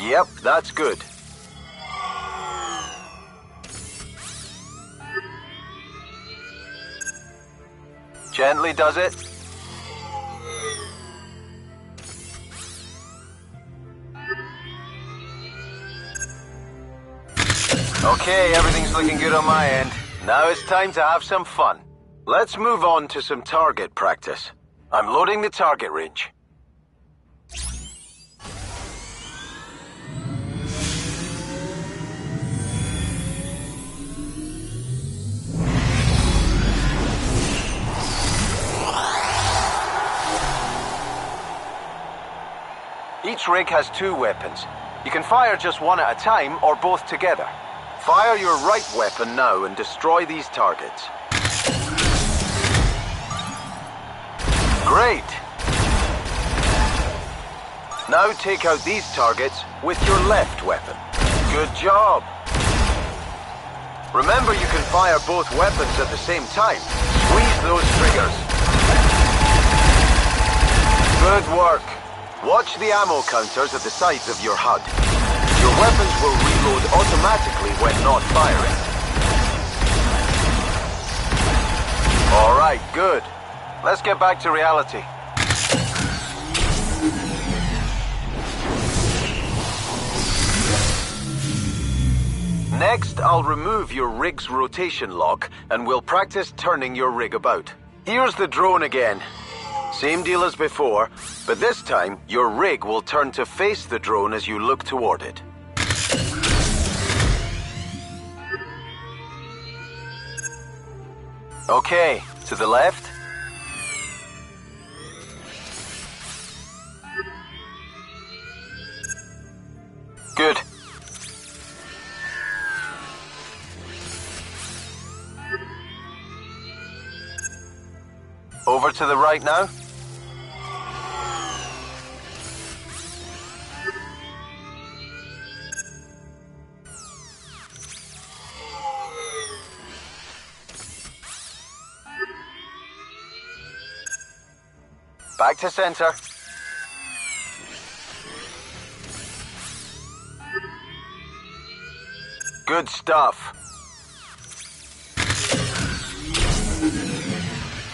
Yep, that's good. Gently does it. Okay, everything's looking good on my end. Now it's time to have some fun. Let's move on to some target practice. I'm loading the target range. Each rig has 2 weapons. You can fire just one at a time or both together. Fire your right weapon now and destroy these targets. Great! Now take out these targets with your left weapon. Good job! Remember, you can fire both weapons at the same time. Squeeze those triggers. Good work. Watch the ammo counters at the sides of your HUD. Your weapons will reload automatically when not firing. All right, good. Let's get back to reality. Next, I'll remove your rig's rotation lock and we'll practice turning your rig about. Here's the drone again. Same deal as before, but this time your rig will turn to face the drone as you look toward it. Okay, to the left. Good. Over to the right now. Back to center. Good stuff.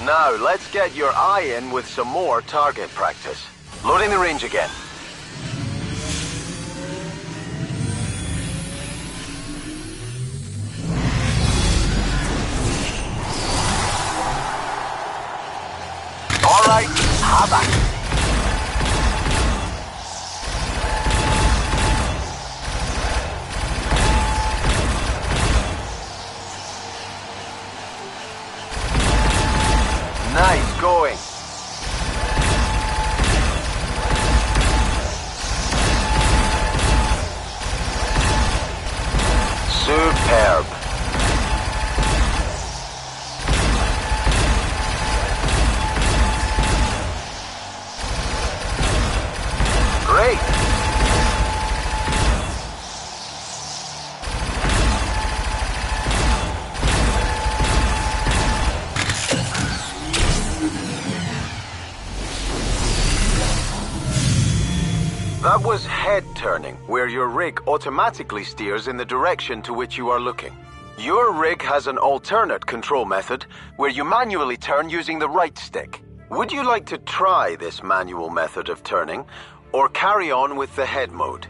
Now, let's get your eye in with some more target practice. Loading the range again. All right, have at it. Nice going. Superb. Great. That was head turning, where your rig automatically steers in the direction to which you are looking. Your rig has an alternate control method, where you manually turn using the right stick. Would you like to try this manual method of turning, or carry on with the head mode?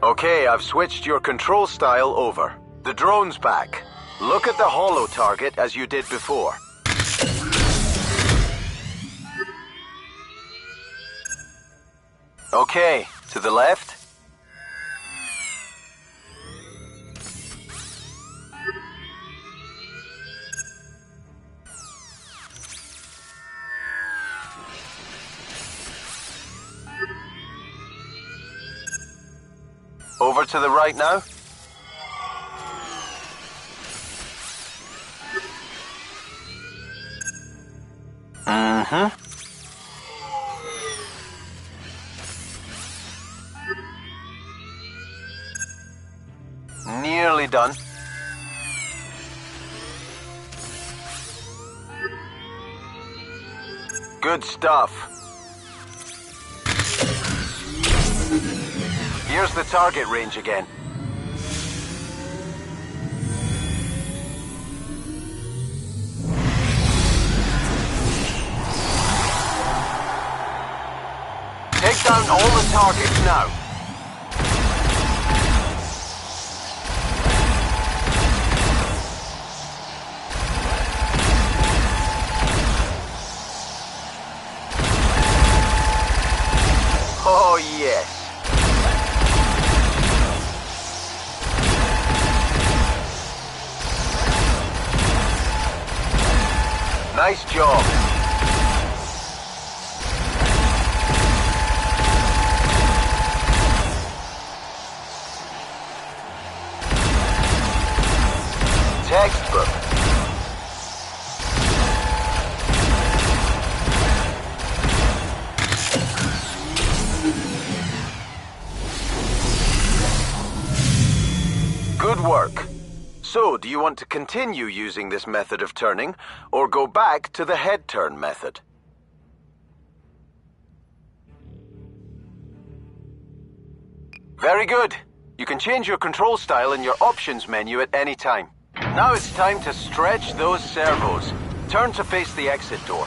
Okay, I've switched your control style over. The drone's back. Look at the hollow target as you did before. Okay, to the left. Over to the right now. Nearly done. Good stuff. Here's the target range again. Take down all the targets now. Oh, yes. Nice job. Textbook. Good work. So, do you want to continue using this method of turning, or go back to the head turn method? Very good. You can change your control style in your options menu at any time. Now it's time to stretch those servos. Turn to face the exit door.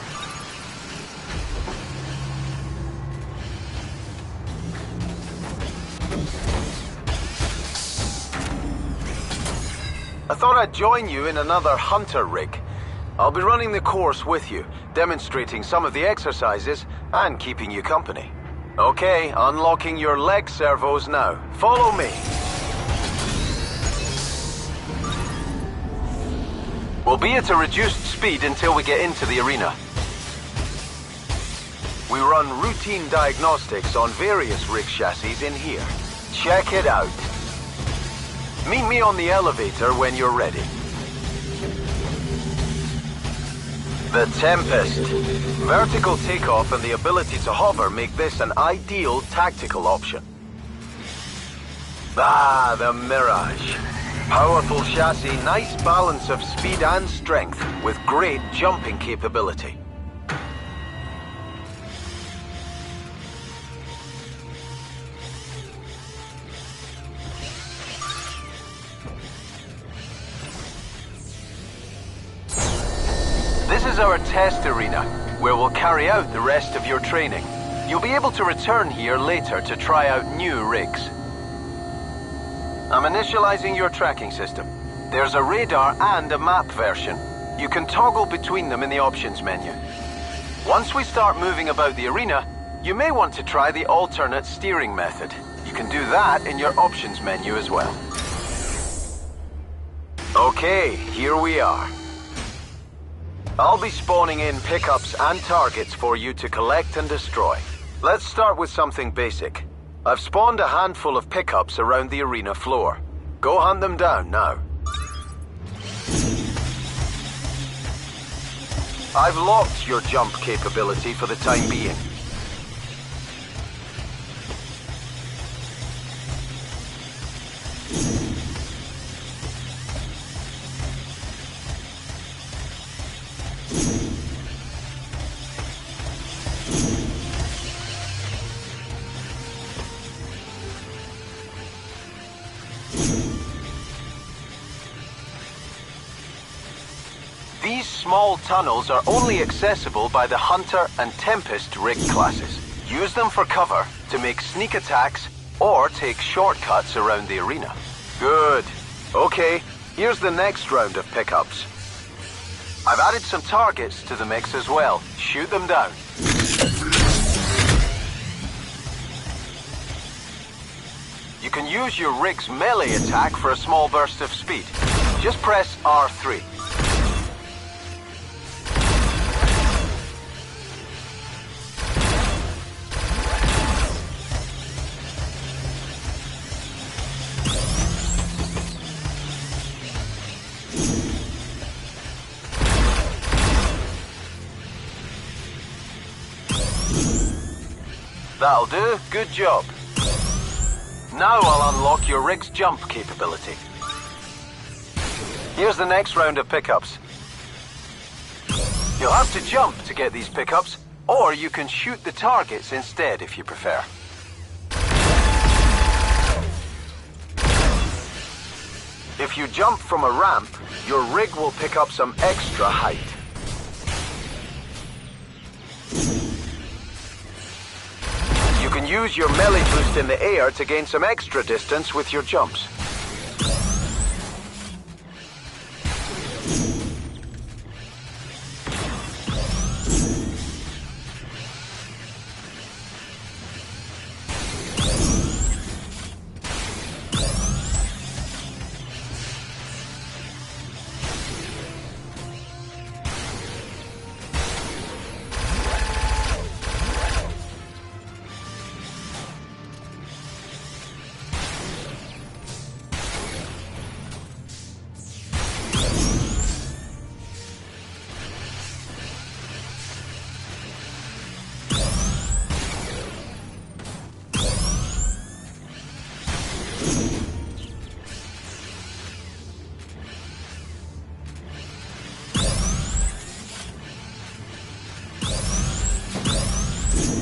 I thought I'd join you in another hunter rig. I'll be running the course with you, demonstrating some of the exercises and keeping you company. Okay, unlocking your leg servos now. Follow me. We'll be at a reduced speed until we get into the arena. We run routine diagnostics on various rig chassis in here. Check it out. Meet me on the elevator when you're ready. The Tempest. Vertical takeoff and the ability to hover make this an ideal tactical option. Ah, the Mirage. Powerful chassis, nice balance of speed and strength, with great jumping capability. This is our test arena, where we'll carry out the rest of your training. You'll be able to return here later to try out new rigs. I'm initializing your tracking system. There's a radar and a map version. You can toggle between them in the options menu. Once we start moving about the arena, you may want to try the alternate steering method. You can do that in your options menu as well. Okay, here we are. I'll be spawning in pickups and targets for you to collect and destroy. Let's start with something basic. I've spawned a handful of pickups around the arena floor. Go hunt them down now. I've locked your jump capability for the time being. These small tunnels are only accessible by the Hunter and Tempest rig classes. Use them for cover to make sneak attacks or take shortcuts around the arena. Good. Okay, here's the next round of pickups. I've added some targets to the mix as well. Shoot them down. You can use your rig's melee attack for a small burst of speed. Just press R3. That'll do. Good job. Now I'll unlock your rig's jump capability. Here's the next round of pickups. You'll have to jump to get these pickups, Or you can shoot the targets instead if you prefer. If you jump from a ramp, your rig will pick up some extra height. You can use your melee boost in the air to gain some extra distance with your jumps.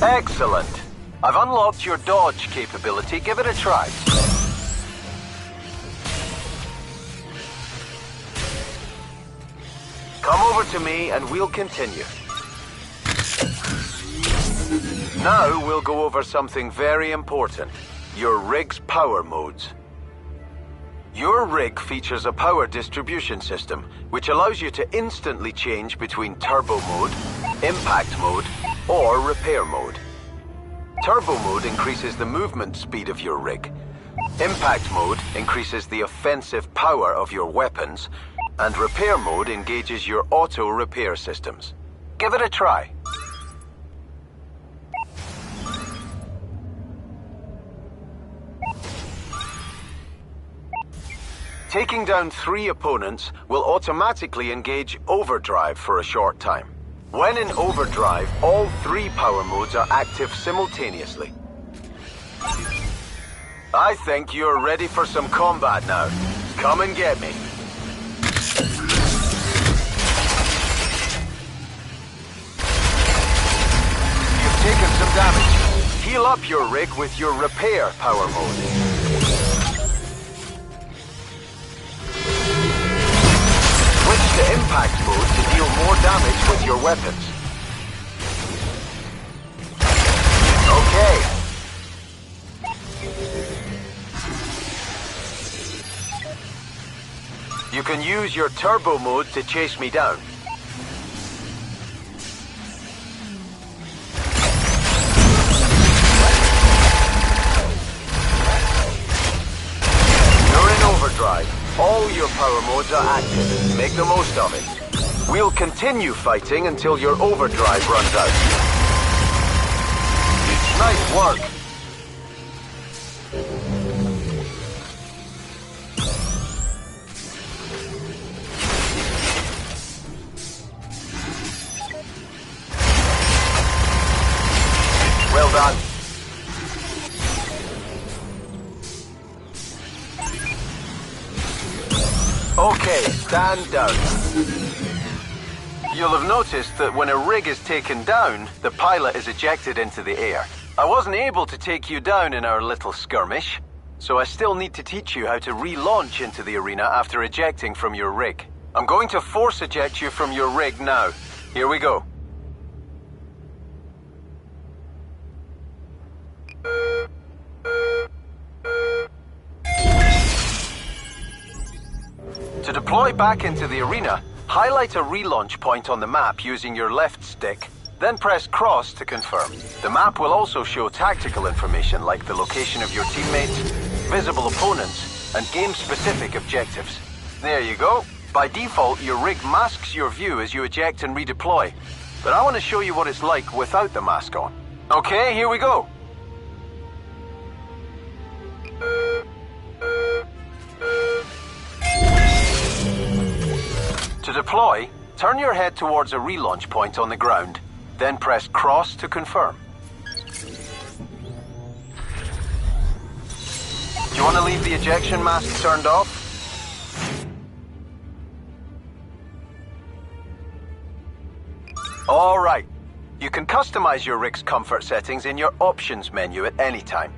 Excellent. I've unlocked your dodge capability. Give it a try. Come over to me and we'll continue. Now we'll go over something very important. Your rig's power modes. Your rig features a power distribution system, which allows you to instantly change between turbo mode, impact mode, or repair mode. Turbo mode increases the movement speed of your rig. Impact mode increases the offensive power of your weapons, and repair mode engages your auto repair systems. Give it a try. Taking down 3 opponents will automatically engage overdrive for a short time. When in overdrive, all 3 power modes are active simultaneously. I think you're ready for some combat now. Come and get me. You've taken some damage. Heal up your rig with your repair power mode. Switch to impact mode to deal more damage with your weapons. Okay. You can use your turbo mode to chase me down. You're in overdrive. All your power modes are active. Make the most of it. We'll continue fighting until your overdrive runs out. Nice work. Well done. Okay, stand down. You'll have noticed that when a rig is taken down, the pilot is ejected into the air. I wasn't able to take you down in our little skirmish, so I still need to teach you how to relaunch into the arena after ejecting from your rig. I'm going to force eject you from your rig now. Here we go. To deploy back into the arena, highlight a relaunch point on the map using your left stick, then press cross to confirm. The map will also show tactical information like the location of your teammates, visible opponents, and game-specific objectives. There you go. By default, your rig masks your view as you eject and redeploy, but I want to show you what it's like without the mask on. Okay, here we go. To deploy, turn your head towards a relaunch point on the ground, then press cross to confirm. Do you want to leave the ejection mask turned off? All right. You can customize your rig's comfort settings in your options menu at any time.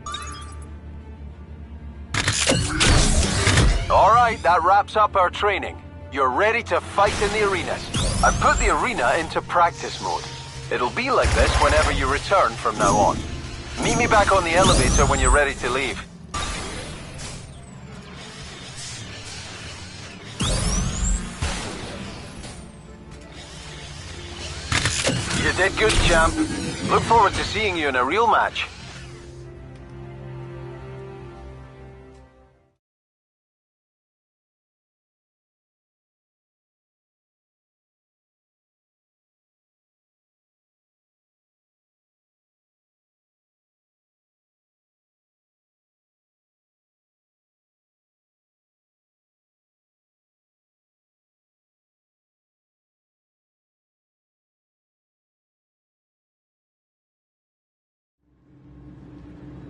Alright, that wraps up our training. You're ready to fight in the arenas. I've put the arena into practice mode. It'll be like this whenever you return from now on. Meet me back on the elevator when you're ready to leave. You did good, champ. Look forward to seeing you in a real match.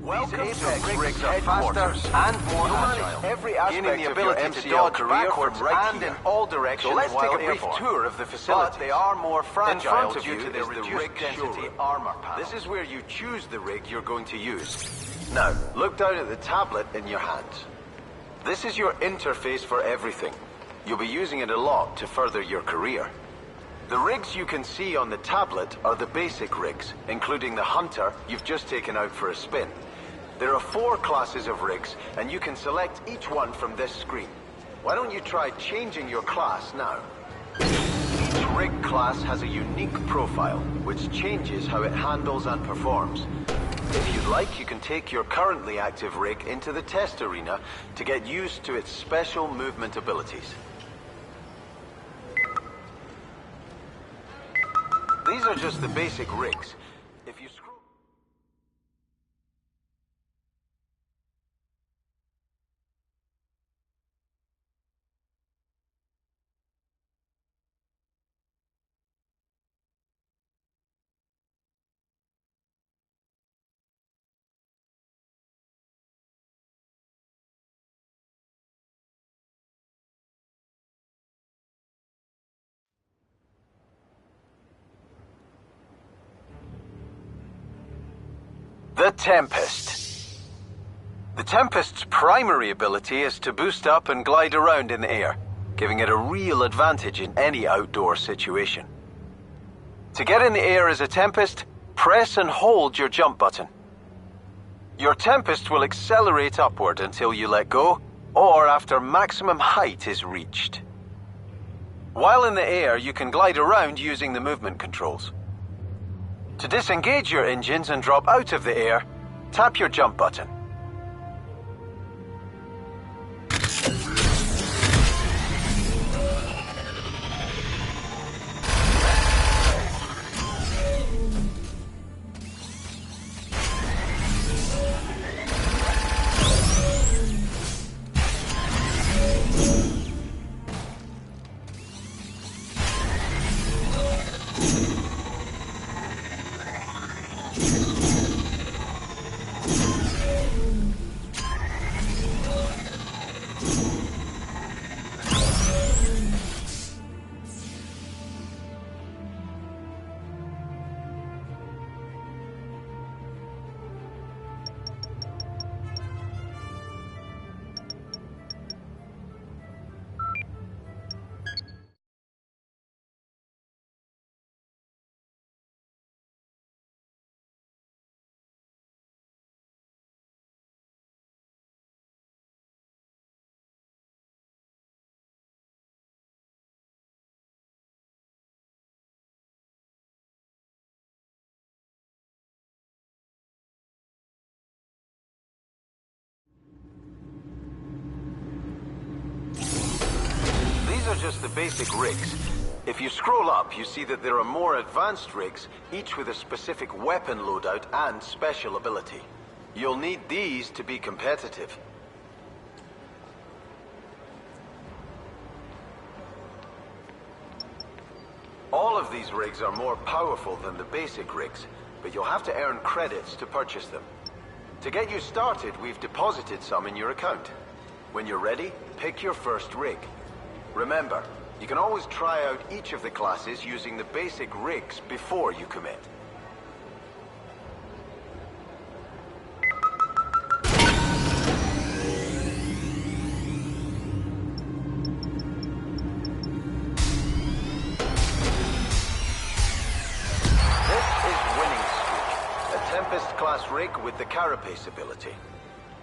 Welcome to RIGS headquarters and more agile. Every aspect gaining the ability to dodge backwards and in all directions. So let's take a brief tour of the facility. But they are more fragile due to the reduced density armor panel. This is where you choose the rig you're going to use. Now, look down at the tablet in your hands. This is your interface for everything. You'll be using it a lot to further your career. The rigs you can see on the tablet are the basic rigs, including the Hunter you've just taken out for a spin. There are 4 classes of rigs, and you can select each one from this screen. Why don't you try changing your class now? Each rig class has a unique profile, which changes how it handles and performs. If you'd like, you can take your currently active rig into the test arena to get used to its special movement abilities. These are just the basic rigs. If you scroll... The Tempest. The Tempest's primary ability is to boost up and glide around in the air, giving it a real advantage in any outdoor situation. To get in the air as a Tempest, press and hold your jump button. Your Tempest will accelerate upward until you let go, or after maximum height is reached. While in the air, you can glide around using the movement controls. To disengage your engines and drop out of the air, tap your jump button. These are just the basic rigs. If you scroll up, you see that there are more advanced rigs, each with a specific weapon loadout and special ability. You'll need these to be competitive. All of these rigs are more powerful than the basic rigs, but you'll have to earn credits to purchase them. To get you started, we've deposited some in your account. When you're ready, pick your first rig. Remember, you can always try out each of the classes using the basic rigs before you commit. rig with the carapace ability.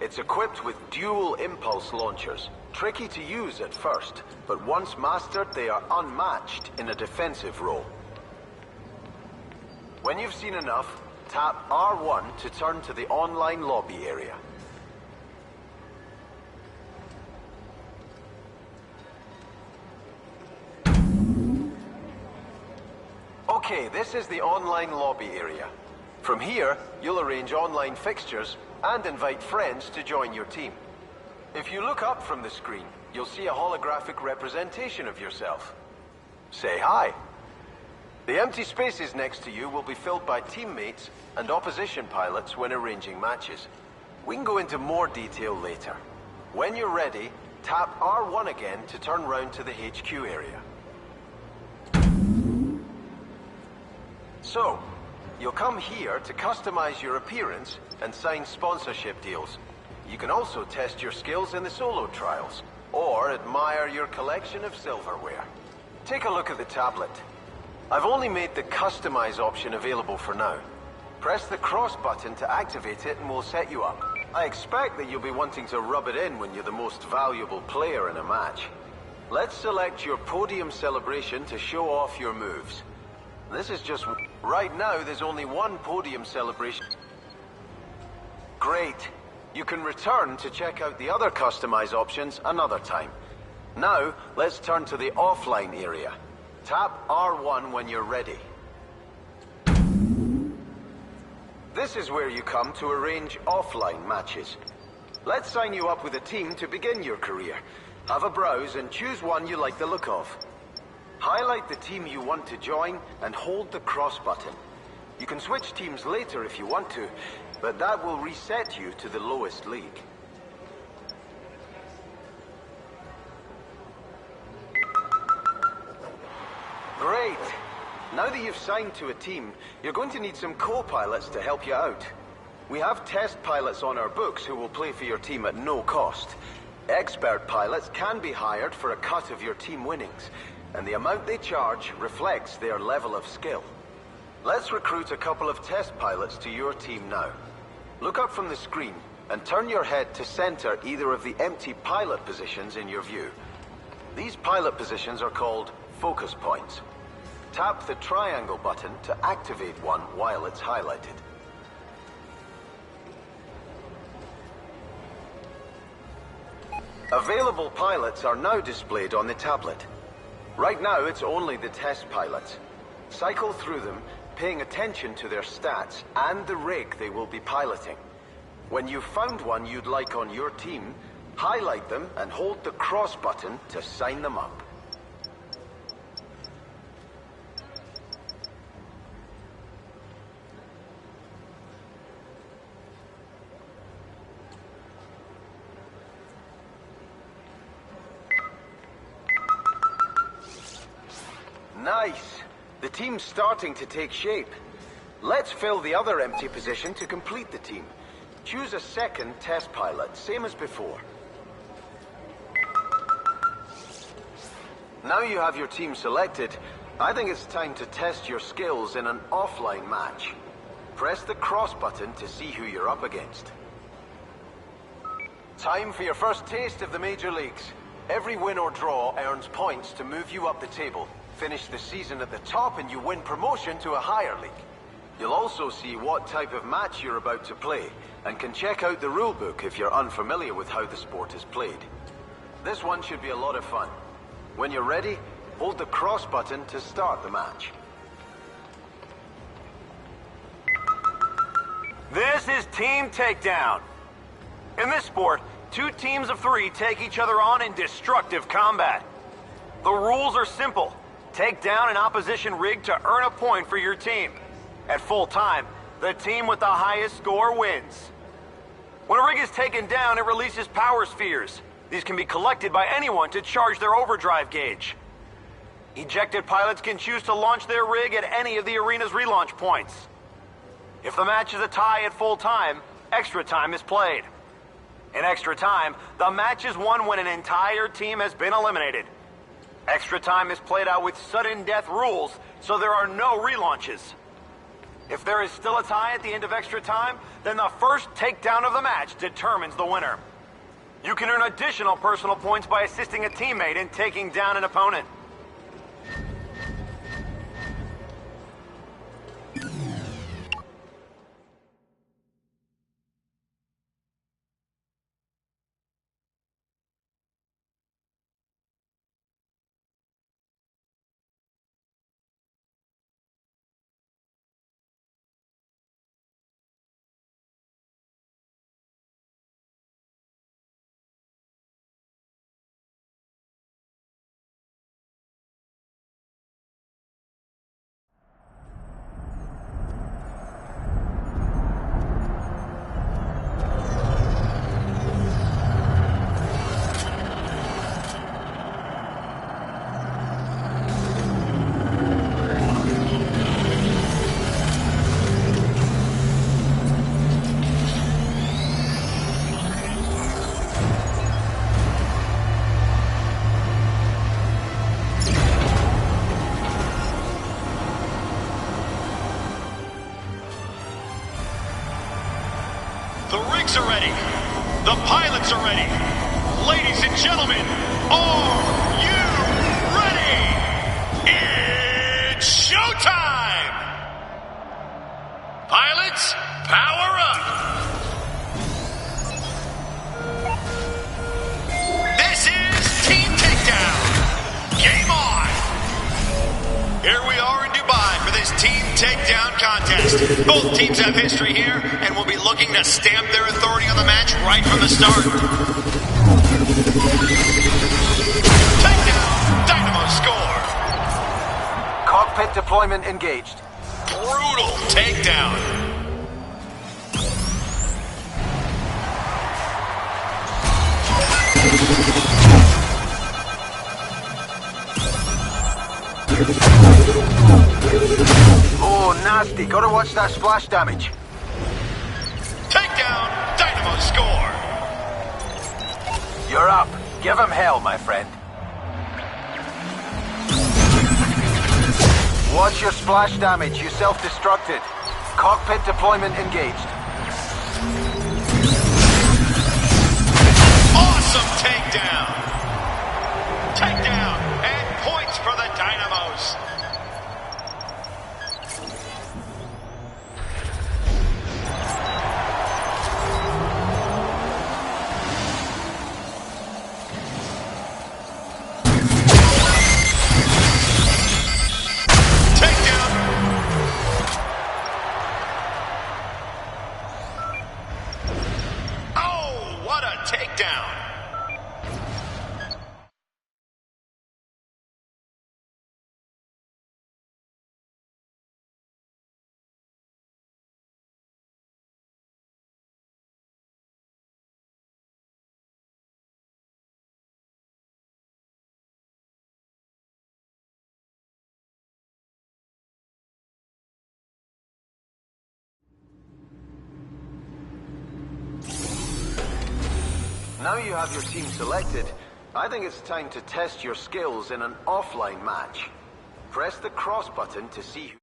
It's equipped with dual impulse launchers. Tricky to use at first, but once mastered, they are unmatched in a defensive role. When you've seen enough, tap R1 to turn to the online lobby area. Okay, this is the online lobby area. From here, you'll arrange online fixtures and invite friends to join your team. If you look up from the screen, you'll see a holographic representation of yourself. Say hi. The empty spaces next to you will be filled by teammates and opposition pilots when arranging matches. We can go into more detail later. When you're ready, tap R1 again to turn round to the HQ area. So, you'll come here to customize your appearance and sign sponsorship deals. You can also test your skills in the solo trials, or admire your collection of silverware. Take a look at the tablet. I've only made the customize option available for now. Press the cross button to activate it and we'll set you up. I expect that you'll be wanting to rub it in when you're the most valuable player in a match. Let's select your podium celebration to show off your moves. This is just... Right now, there's only one podium celebration. Great. You can return to check out the other customize options another time. Now, let's turn to the offline area. Tap R1 when you're ready. This is where you come to arrange offline matches. Let's sign you up with a team to begin your career. Have a browse and choose one you like the look of. Highlight the team you want to join and hold the cross button. You can switch teams later if you want to, but that will reset you to the lowest league. Great! Now that you've signed to a team, you're going to need some co-pilots to help you out. We have test pilots on our books who will play for your team at no cost. Expert pilots can be hired for a cut of your team winnings, and the amount they charge reflects their level of skill. Let's recruit a couple of test pilots to your team now. Look up from the screen and turn your head to center either of the empty pilot positions in your view. These pilot positions are called focus points. Tap the triangle button to activate one while it's highlighted. Available pilots are now displayed on the tablet. Right now, it's only the test pilots. Cycle through them, paying attention to their stats and the rig they will be piloting. When you've found one you'd like on your team, highlight them and hold the cross button to sign them up. Nice! The team's starting to take shape. Let's fill the other empty position to complete the team. Choose a second test pilot, same as before. Now you have your team selected, I think it's time to test your skills in an offline match. Press the cross button to see who you're up against. Time for your first taste of the major leagues. Every win or draw earns points to move you up the table. Finish the season at the top and you win promotion to a higher league. You'll also see what type of match you're about to play, and can check out the rulebook if you're unfamiliar with how the sport is played. This one should be a lot of fun. When you're ready, hold the cross button to start the match. This is Team Takedown. In this sport, 2 teams of 3 take each other on in destructive combat. The rules are simple. Take down an opposition rig to earn a point for your team. At full time, the team with the highest score wins. When a rig is taken down, it releases power spheres. These can be collected by anyone to charge their overdrive gauge. Ejected pilots can choose to launch their rig at any of the arena's relaunch points. If the match is a tie at full time, extra time is played. In extra time, the match is won when an entire team has been eliminated. Extra time is played out with sudden death rules, so there are no relaunches. If there is still a tie at the end of extra time, then the first takedown of the match determines the winner. You can earn additional personal points by assisting a teammate in taking down an opponent. The rigs are ready. The pilots are ready. Ladies and gentlemen, are you ready? It's showtime! Pilots, power up! This is Team Takedown. Game on! Here we are in Dubai for this Team Takedown contest. Both teams have history here and will be looking to stamp their authority on the match right from the start. Takedown, Dynamo score. Cockpit deployment engaged. Brutal takedown. Oh, nasty. Gotta watch that splash damage. Takedown, Dynamo score. You're up. Give him hell, my friend. Watch your splash damage. You self-destructed. Cockpit deployment engaged. Awesome takedown. Takedown and points for the Dynamos. Takedown. Now you have your team selected, I think it's time to test your skills in an offline match. Press the cross button to see who...